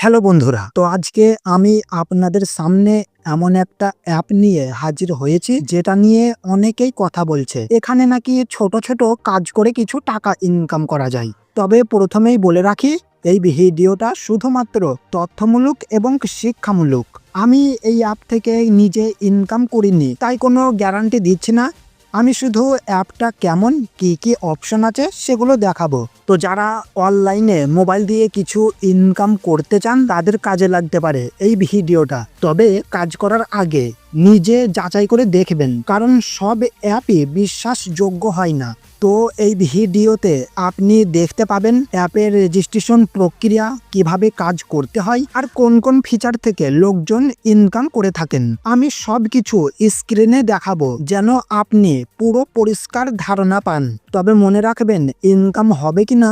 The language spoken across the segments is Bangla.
হ্যালো বন্ধুরা, তো আজকে আমি আপনাদের সামনে এমন একটা অ্যাপ নিয়ে হাজির হয়েছি যেটা নিয়ে অনেকেই কথা বলছে। এখানে নাকি ছোট ছোট কাজ করে কিছু টাকা ইনকাম করা যায়। তবে প্রথমেই বলে রাখি, এই ভিডিওটা শুধুমাত্র তথ্যমূলক এবং শিক্ষামূলক। আমি এই অ্যাপ থেকে নিজে ইনকাম করিনি, তাই কোনো গ্যারান্টি দিচ্ছি না। আমি শুধু অ্যাপটা কেমন, কি কি অপশন আছে সেগুলো দেখাবো। তো যারা অনলাইনে মোবাইল দিয়ে কিছু ইনকাম করতে চান তাদের কাজে লাগতে পারে এই ভিডিওটা। তবে কাজ করার আগে নিজে যাচাই করে দেখবেন, কারণ সব অ্যাপই বিশ্বাসযোগ্য হয় না। তো এই ভিডিওতে আপনি দেখতে পাবেন অ্যাপের রেজিস্ট্রেশন প্রক্রিয়া, কিভাবে কাজ করতে হয় আর কোন কোন ফিচার থেকে লোকজন ইনকাম করে থাকেন। আমি সব কিছু স্ক্রিনে দেখাবো যেন আপনি পুরো পরিষ্কার ধারণা পান। তবে মনে রাখবেন, ইনকাম হবে কিনা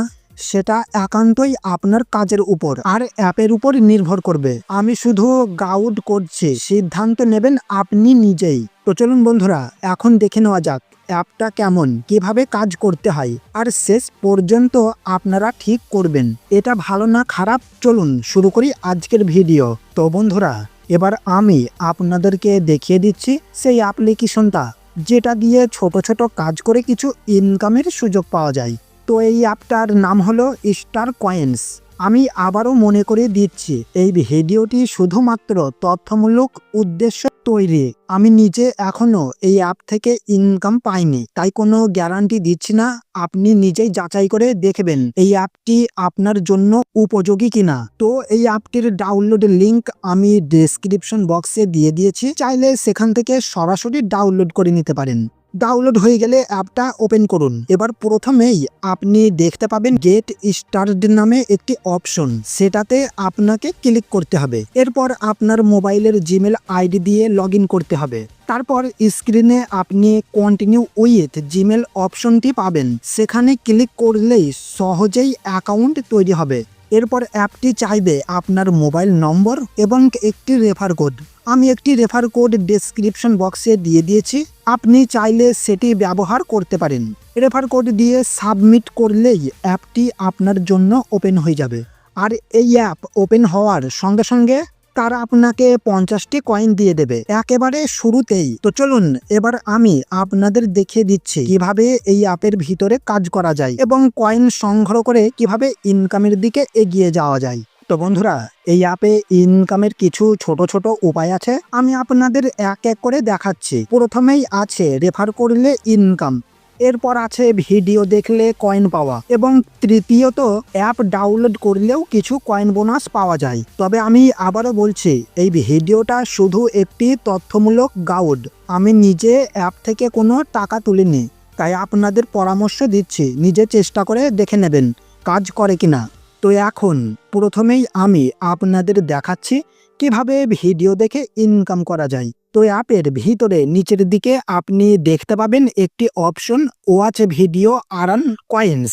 সেটা একান্তই আপনার কাজের উপর আর অ্যাপের উপর নির্ভর করবে। আমি শুধু গাইড করছি, সিদ্ধান্ত নেবেন আপনি নিজেই। তো চলুন বন্ধুরা, এখন দেখে নেওয়া যাক অ্যাপটা কেমন, কিভাবে কাজ করতে হয় আর শেষ পর্যন্ত আপনারা ঠিক করবেন এটা ভালো না খারাপ। চলুন শুরু করি আজকের ভিডিও। তো বন্ধুরা, এবার আমি আপনাদেরকে দেখিয়ে দিচ্ছি সেই অ্যাপ্লিকেশনটা যেটা দিয়ে ছোট ছোট কাজ করে কিছু ইনকামের সুযোগ পাওয়া যায়। তো এই অ্যাপটার নাম হলো স্টার কয়েন্স। আমি আবারও মনে করে দিচ্ছি, এই ভিডিওটি শুধুমাত্র তথ্যমূলক উদ্দেশ্য তৈরি। আমি নিজে এখনো এই অ্যাপ থেকে ইনকাম পাইনি, তাই কোনো গ্যারান্টি দিচ্ছি না। আপনি নিজেই যাচাই করে দেখবেন এই অ্যাপটি আপনার জন্য উপযোগী কিনা। তো এই অ্যাপটির ডাউনলোড লিংক আমি ডেসক্রিপশন বক্সে দিয়ে দিয়েছি, চাইলে সেখান থেকে সরাসরি ডাউনলোড করে নিতে পারেন। ডাউনলোড হয়ে গেলে অ্যাপটা ওপেন করুন। এবার প্রথমেই আপনি দেখতে পাবেন গেট স্টার্টেড নামে একটি অপশন, সেটাতে আপনাকে ক্লিক করতে হবে। এরপর আপনার মোবাইলের জিমেল আইডি দিয়ে লগ ইন করতে হবে। তারপর স্ক্রিনে আপনি কন্টিনিউ উইথ জিমেল অপশনটি পাবেন, সেখানে ক্লিক করলেই সহজেই অ্যাকাউন্ট তৈরি হবে। এরপর অ্যাপটি চাইবে আপনার মোবাইল নম্বর এবং একটি রেফার কোড। আমি একটি রেফার কোড ডেসক্রিপশন বক্সে দিয়ে দিয়েছি, আপনি চাইলে সেটি ব্যবহার করতে পারেন। রেফার কোড দিয়ে সাবমিট করলেই অ্যাপটি আপনার জন্য ওপেন হয়ে যাবে। আর এই অ্যাপ ওপেন হওয়ার সঙ্গে সঙ্গে তারা আপনাকে 50টি কয়েন দিয়ে দেবে একেবারে শুরুতেই। তো চলুন এবার আমি আপনাদের দেখিয়ে দিচ্ছি কিভাবে এই অ্যাপের ভিতরে কাজ করা যায় এবং কয়েন সংগ্রহ করে কিভাবে ইনকামের দিকে এগিয়ে যাওয়া যায়। তো বন্ধুরা, এই অ্যাপে ইনকামের কিছু ছোট ছোট উপায় আছে, আমি আপনাদের এক এক করে দেখাচ্ছি। প্রথমেই আছে রেফার করলে ইনকাম, এরপর আছে ভিডিও দেখলে কয়েন পাওয়া, এবং তৃতীয়ত অ্যাপ ডাউনলোড করলেও কিছু কয়েন বোনাস পাওয়া যায়। তবে আমি আবারও বলছি, এই ভিডিওটা শুধু একটি তথ্যমূলক গাইড। আমি নিজে অ্যাপ থেকে কোনো টাকা তুলিনি, তাই আপনাদের পরামর্শ দিচ্ছি, নিজে চেষ্টা করে দেখে নেবেন কাজ করে কিনা। তো এখন প্রথমেই আমি আপনাদের দেখাচ্ছি কিভাবে ভিডিও দেখে ইনকাম করা যায়। তো অ্যাপের ভিতরে নিচের দিকে আপনি দেখতে পাবেন একটি option, watch video earn coins.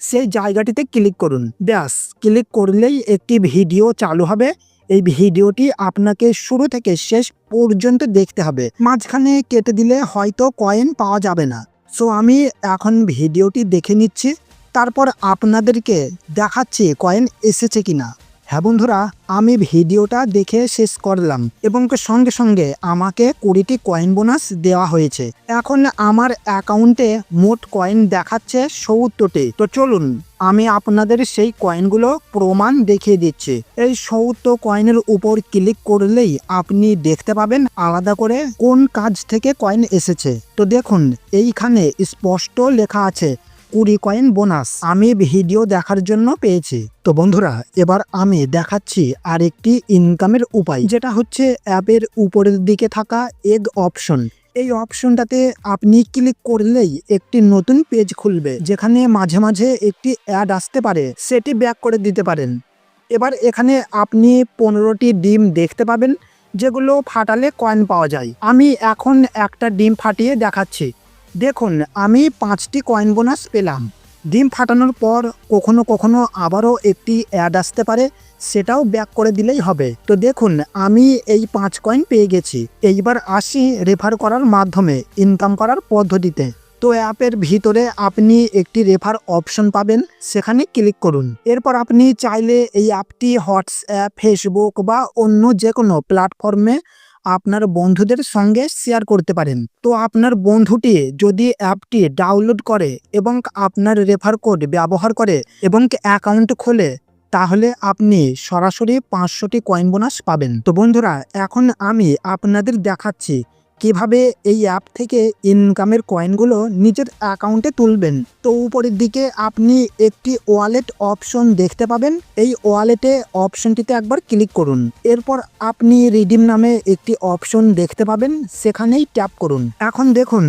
সেই জায়গাটিতে ক্লিক করুন। ব্যাস, ক্লিক করলেই একটি ভিডিও চালু হবে। এই ভিডিওটি আপনাকে শুরু থেকে শেষ পর্যন্ত দেখতে হবে, মাঝখানে কেটে দিলে হয়তো কয়েন পাওয়া যাবে না। সো আমি এখন ভিডিওটি দেখে নিচ্ছি, তারপর আপনাদেরকে দেখাচ্ছি কয়েন এসেছে কিনা। হ্যাঁ বন্ধুরা, আমি ভিডিওটা দেখে শেষ করলাম এবং সঙ্গে সঙ্গে আমাকে 20টি কয়েন বোনাস দেওয়া হয়েছে। এখন আমার অ্যাকাউন্টে মোট কয়েন দেখাচ্ছে 70টি। তো চলুন আমি আপনাদের সেই কয়েনগুলো প্রমাণ দেখিয়ে দিচ্ছি। এই 70 কয়েনের উপর ক্লিক করলেই আপনি দেখতে পাবেন আলাদা করে কোন কাজ থেকে কয়েন এসেছে। তো দেখুন এইখানে স্পষ্ট লেখা আছে 20 কয়েন বোনাস আমি ভিডিও দেখার জন্য পেয়েছি। তো বন্ধুরা, এবার আমি দেখাচ্ছি আরেকটি ইনকামের উপায়, যেটা হচ্ছে অ্যাপের উপরের দিকে থাকা এগ অপশন। এই অপশনটাতে আপনি ক্লিক করলেই একটি নতুন পেজ খুলবে, যেখানে মাঝে মাঝে একটি অ্যাড আসতে পারে, সেটি ব্যাক করে দিতে পারেন। এবার এখানে আপনি 15টি ডিম দেখতে পাবেন, যেগুলো ফাটালে কয়েন পাওয়া যায়। আমি এখন একটা ডিম ফাটিয়ে দেখাচ্ছি। দেখুন আমি 5টি কয়েন বোনাস পেলাম। ডিম ফাটানোর পর কখনো কখনো আবারও একটি অ্যাড আসতে পারে, সেটাও ব্যাক করে দিলেই হবে। তো দেখুন আমি এই 5 কয়েন পেয়ে গেছি। এইবার আসি রেফার করার মাধ্যমে ইনকাম করার পদ্ধতিতে। তো অ্যাপের ভিতরে আপনি একটি রেফার অপশন পাবেন, সেখানে ক্লিক করুন। এরপর আপনি চাইলে এই অ্যাপটি হোয়াটসঅ্যাপ, ফেসবুক বা অন্য যে কোনো প্ল্যাটফর্মে আপনার বন্ধুদের সঙ্গে শেয়ার করতে পারেন। তো আপনার বন্ধুটি যদি অ্যাপটি ডাউনলোড করে এবং আপনার রেফার কোড ব্যবহার করে এবং অ্যাকাউন্ট খোলে, তাহলে আপনি সরাসরি 500টি কয়েন বোনাস পাবেন। তো বন্ধুরা, এখন আমি আপনাদের দেখাচ্ছি কিভাবে এই অ্যাপ থেকে ইনকামের কয়েনগুলো নিজের অ্যাকাউন্টে তুলবেন। তো উপরের দিকে আপনি একটি ওয়ালেট অপশন দেখতে পাবেন। এই ওয়ালেটে অপশনটিতে একবার ক্লিক করুন। এরপর আপনি রিডিম নামে একটি অপশন দেখতে পাবেন, সেখানেই ট্যাপ করুন। এখন দেখুন,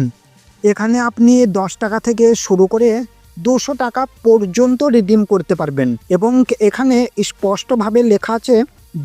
এখানে আপনি 10 টাকা থেকে শুরু করে 200 টাকা পর্যন্ত রিডিম করতে পারবেন এবং এখানে স্পষ্টভাবে লেখা আছে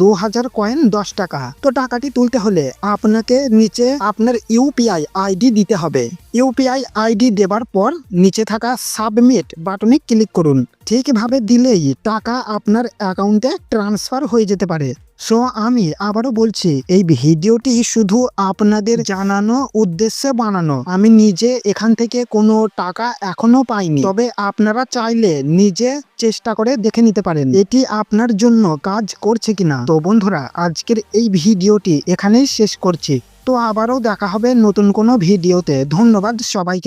2000 কয়েন 10 টাকা। তো টাকাটি তুলতে হলে আপনাকে নিচে আপনার ইউপিআই আইডি দিতে হবে। ইউপিআই আইডি দেবার পর নিচে থাকা সাবমিট বাটনে ক্লিক করুন। ঠিকভাবে দিলেই টাকা আপনার অ্যাকাউন্টে ট্রান্সফার হয়ে যেতে পারে। সো আমি আবারও বলছি, এই ভিডিওটি শুধু আপনাদের জানানো উদ্দেশ্যে বানানো। আমি নিজে এখান থেকে কোনো টাকা এখনো পাইনি, তবে আপনারা চাইলে নিজে চেষ্টা করে দেখে নিতে পারেন এটি আপনার জন্য কাজ করছে কিনা। তো বন্ধুরা, আজকের এই ভিডিওটি এখানেই শেষ করছি। তো আবারও দেখা হবে নতুন কোনো ভিডিওতে। ধন্যবাদ সবাইকে।